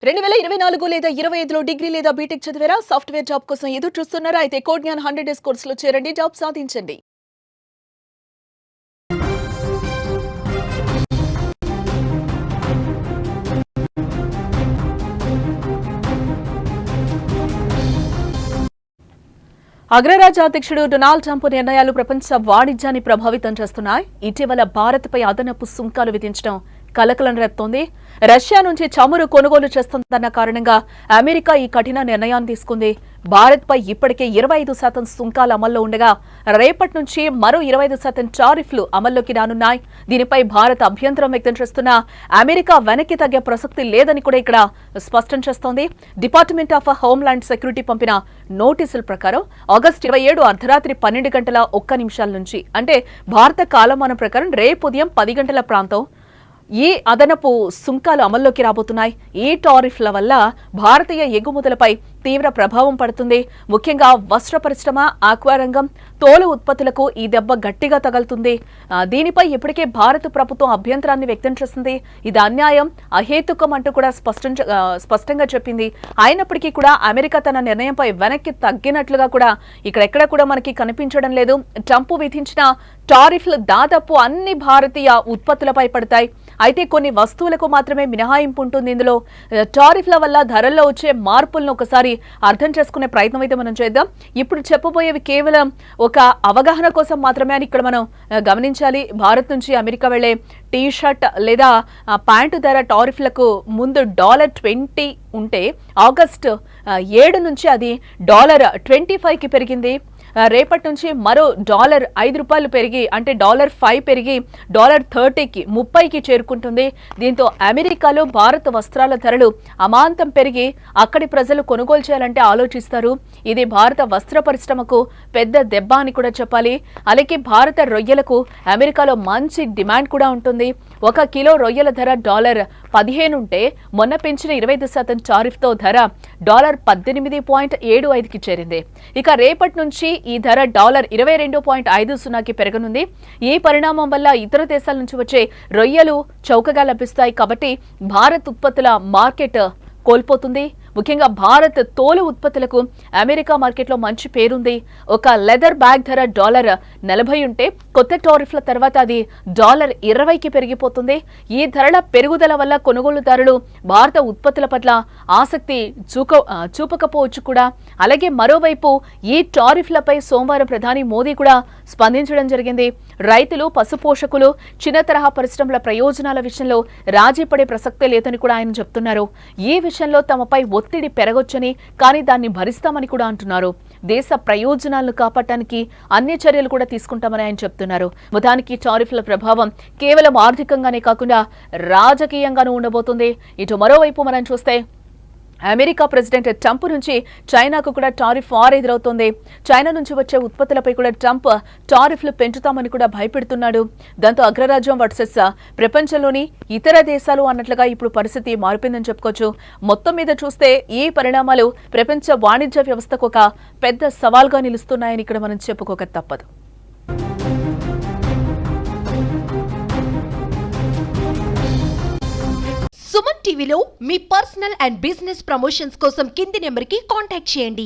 2024 లేదా 25లో డిగ్రీ లేదా బీటెక్ చదివారా? సాఫ్ట్‌వేర్ జాబ్ కోసం ఎదురు చూస్తున్నారా? అయితే కోడ్ జ్ఞాన్ 100 డేస్ కోర్సులో చేరండి, జాబ్ సాధించండి. అగ్రరాజ్య అధ్యక్షుడు డొనాల్డ్ ట్రంప్ నిర్ణయాలు ప్రపంచ వాణిజ్యాన్ని ప్రభావితం చేస్తున్నాయి. ఇటీవల భారత్పై అదనపు సుంకాలు విధించడం కలకలం రేపుతోంది. రష్యా నుంచి చమురు కొనుగోలు చేస్తుందన్న కారణంగా అమెరికా ఈ కఠిన నిర్ణయాన్ని తీసుకుంది. భారత్పై ఇప్పటికే 25% సుంకాలు అమల్లో ఉండగా రేపటి నుంచి మరో 25% టారిఫ్లు అమల్లోకి రానున్నాయి. దీనిపై భారత్ అభ్యంతరం వ్యక్తం చేస్తున్నా అమెరికా వెనక్కి తగ్గే ప్రసక్తి లేదని కూడా ఇక్కడ స్పష్టం చేస్తోంది. డిపార్ట్మెంట్ ఆఫ్ హోంల్యాండ్ సెక్యూరిటీ పంపిన నోటీసుల ప్రకారం ఆగస్టు 27 అర్ధరాత్రి 12:01 నుంచి అంటే భారత కాలమానం ప్రకారం రేపు ఉదయం 10 గంటల ప్రాంతం ఈ అదనపు సుంకాలు అమల్లోకి రాబోతున్నాయి. ఈ టారిఫ్ల వల్ల భారతీయ ఎగుమతులపై తీవ్ర ప్రభావం పడుతుంది. ముఖ్యంగా వస్త్ర పరిశ్రమ, ఆక్వా రంగం, తోలు ఉత్పత్తులకు ఈ దెబ్బ గట్టిగా తగులుతుంది. దీనిపై ఇప్పటికే భారత ప్రభుత్వం అభ్యంతరాన్ని వ్యక్తం చేసింది. ఇది అన్యాయం, అహేతుకం అంటూ కూడా స్పష్టంగా చెప్పింది. అయినప్పటికీ కూడా అమెరికా తన నిర్ణయంపై వెనక్కి తగ్గినట్లుగా కూడా ఇక్కడెక్కడ కూడా మనకి కనిపించడం లేదు. ట్రంప్ విధించిన టారిఫ్లు దాదాపు అన్ని భారతీయ ఉత్పత్తులపై పడతాయి. అయితే కొన్ని వస్తువులకు మాత్రమే మినహాయింపు ఉంటుంది. ఇందులో టారిఫ్ల వల్ల ధరల్లో వచ్చే మార్పులను ఒకసారి అర్థం చేసుకునే ప్రయత్నం అయితే మనం చేద్దాం. ఇప్పుడు చెప్పబోయేవి కేవలం ఒక అవగాహన కోసం మాత్రమే అని ఇక్కడ మనం గమనించాలి. భారత్ నుంచి అమెరికా వెళ్లే టీ షర్ట్ లేదా ప్యాంటు ధర టారిఫ్లకు ముందు $20 ఉంటే ఆగస్టు 7 నుంచి అది $25కి పెరిగింది. రేపటి నుంచి మరో $5 పెరిగి అంటే $5 పెరిగి $30కి చేరుకుంటుంది. దీంతో అమెరికాలో భారత వస్త్రాల ధరలు అమాంతం పెరిగి అక్కడి ప్రజలు కొనుగోలు చేయాలంటే ఆలోచిస్తారు. ఇది భారత వస్త్ర పరిశ్రమకు పెద్ద దెబ్బ అని కూడా చెప్పాలి. అలాగే భారత రొయ్యలకు అమెరికాలో మంచి డిమాండ్ కూడా ఉంటుంది. 1 కిలో రొయ్యల ధర $15 ఉంటే మొన్న పెంచిన 25% టారిఫ్తో ధర $18.75కి చేరింది. ఇక రేపటి నుంచి ఈ ధర $22.50కి పెరగనుంది. ఈ పరిణామం వల్ల ఇతర దేశాల నుంచి వచ్చే రొయ్యలు చౌకగా లభిస్తాయి. కాబట్టి భారత్ ఉత్పత్తుల మార్కెట్ కోల్పోతుంది. ముఖ్యంగా భారత్ తోలు ఉత్పత్తులకు అమెరికా మార్కెట్లో మంచి పేరుంది. ఒక లెదర్ బ్యాగ్ ధర $40 ఉంటే కొత్త టారిఫ్ల తర్వాత అది $20కి పెరిగిపోతుంది. ఈ ధరల పెరుగుదల వల్ల కొనుగోలుదారులు భారత ఉత్పత్తుల పట్ల ఆసక్తి చూపకపోవచ్చు కూడా. అలాగే మరోవైపు ఈ టారిఫ్లపై సోమవారం ప్రధాని మోదీ కూడా స్పందించడం జరిగింది. రైతులు, పశుపోషకులు, చిన్న తరహా పరిశ్రమల ప్రయోజనాల విషయంలో రాజీ పడే ప్రసక్తే లేదని కూడా ఆయన చెప్తున్నారు. ఈ విషయంలో తమపై ఒత్తిడి పెరగొచ్చని, కానీ దాన్ని భరిస్తామని కూడా అంటున్నారు. దేశ ప్రయోజనాలను కాపాడటానికి అన్ని చర్యలు కూడా తీసుకుంటామని ఆయన చెప్తున్నారు. మొత్తానికి టారిఫ్ల ప్రభావం కేవలం ఆర్థికంగానే కాకుండా రాజకీయంగానూ ఉండబోతుంది. ఇటు మరోవైపు మనం చూస్తే అమెరికా ప్రెసిడెంట్ ట్రంప్ నుంచి చైనాకు కూడా టారిఫ్ వార్ ఎదురవుతోంది. చైనా నుంచి వచ్చే ఉత్పత్తులపై కూడా ట్రంప్ టారిఫ్లు పెంచుతామని కూడా భయపెడుతున్నాడు. దాంతో అగ్రరాజ్యం వర్సెస్ ప్రపంచంలోని ఇతర దేశాలు అన్నట్లుగా ఇప్పుడు పరిస్థితి మారిపోయిందని చెప్పుకోవచ్చు. మొత్తం మీద చూస్తే ఈ పరిణామాలు ప్రపంచ వాణిజ్య వ్యవస్థకు ఒక పెద్ద సవాల్గా నిలుస్తున్నాయని ఇక్కడ మనం చెప్పుకోక తప్పదు. సుమన్ టీవీలో మీ పర్సనల్ అండ్ బిజినెస్ ప్రమోషన్స్ కోసం కింది నెంబర్కి కాంటాక్ట్ చేయండి.